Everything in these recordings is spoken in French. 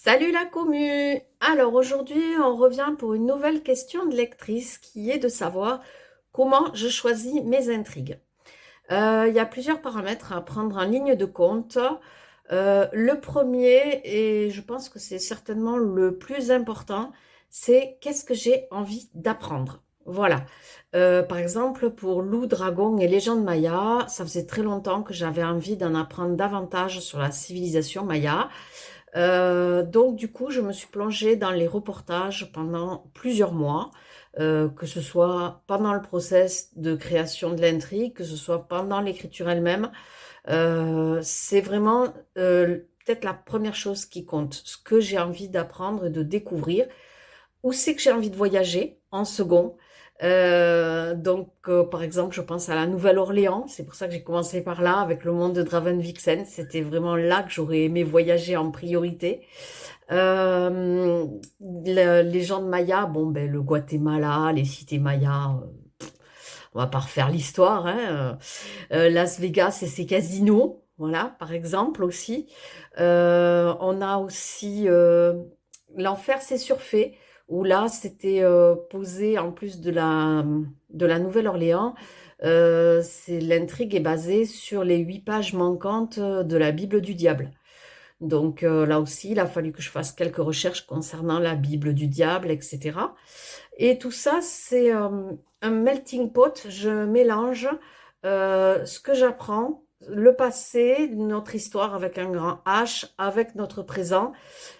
Salut la commu! Alors aujourd'hui, on revient pour une nouvelle question de lectrice qui est de savoir comment je choisis mes intrigues. Il y a plusieurs paramètres à prendre en ligne de compte. Le premier, et je pense que c'est certainement le plus important, c'est qu'est-ce que j'ai envie d'apprendre. Voilà. Par exemple, pour Loup, Dragon et Légende Maya, ça faisait très longtemps que j'avais envie d'en apprendre davantage sur la civilisation maya. Donc du coup, je me suis plongée dans les reportages pendant plusieurs mois, que ce soit pendant le process de création de l'intrigue, que ce soit pendant l'écriture elle-même. C'est vraiment peut-être la première chose qui compte, ce que j'ai envie d'apprendre et de découvrir. Où c'est que j'ai envie de voyager en second. Par exemple, je pense à la Nouvelle-Orléans. C'est pour ça que j'ai commencé par là, avec le monde de Draven-Vixen. C'était vraiment là que j'aurais aimé voyager en priorité. Euh, les gens de Maya, bon, ben, le Guatemala, les cités mayas, on va pas refaire l'histoire, hein. Las Vegas et ses casinos, voilà, par exemple aussi. On a aussi l'enfer, c'est surfait, où là, c'était posé en plus de la Nouvelle-Orléans. L'intrigue est basée sur les 8 pages manquantes de la Bible du diable. Donc là aussi, il a fallu que je fasse quelques recherches concernant la Bible du diable, etc. Et tout ça, c'est un melting pot. Je mélange ce que j'apprends, le passé, notre histoire avec un grand H, avec notre présent.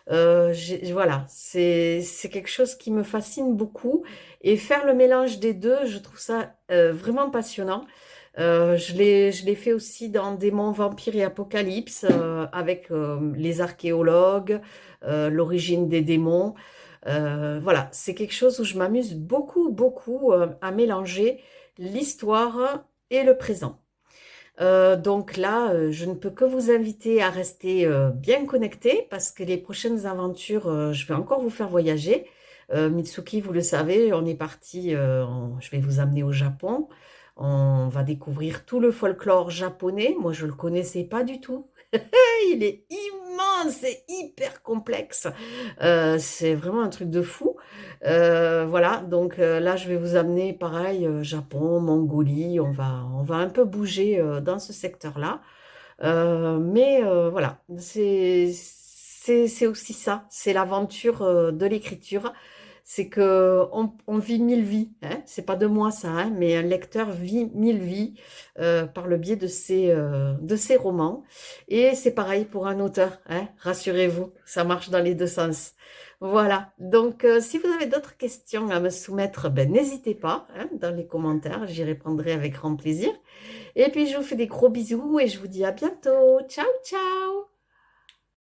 Voilà, c'est quelque chose qui me fascine beaucoup. Et faire le mélange des deux, je trouve ça vraiment passionnant. Je l'ai fait aussi dans Démons, Vampires et Apocalypse, avec les archéologues, l'origine des démons. Voilà, c'est quelque chose où je m'amuse beaucoup, beaucoup à mélanger l'histoire et le présent. Donc là, je ne peux que vous inviter à rester bien connectés parce que les prochaines aventures, je vais encore vous faire voyager. Mitsuki, vous le savez, on est parti, je vais vous amener au Japon. On va découvrir tout le folklore japonais. Moi, je ne le connaissais pas du tout. Il est immense et hyper complexe. C'est vraiment un truc de fou. Voilà, donc là, je vais vous amener pareil, Japon, Mongolie. On va un peu bouger dans ce secteur-là. Voilà, c'est aussi ça, c'est l'aventure de l'écriture. C'est que on vit 1000 vies, hein. C'est pas de moi ça, hein, mais un lecteur vit 1000 vies par le biais de ses romans. Et c'est pareil pour un auteur, hein, rassurez-vous, ça marche dans les deux sens. Voilà, donc si vous avez d'autres questions à me soumettre, ben, n'hésitez pas hein, dans les commentaires, j'y répondrai avec grand plaisir. Et puis je vous fais des gros bisous et je vous dis à bientôt. Ciao, ciao!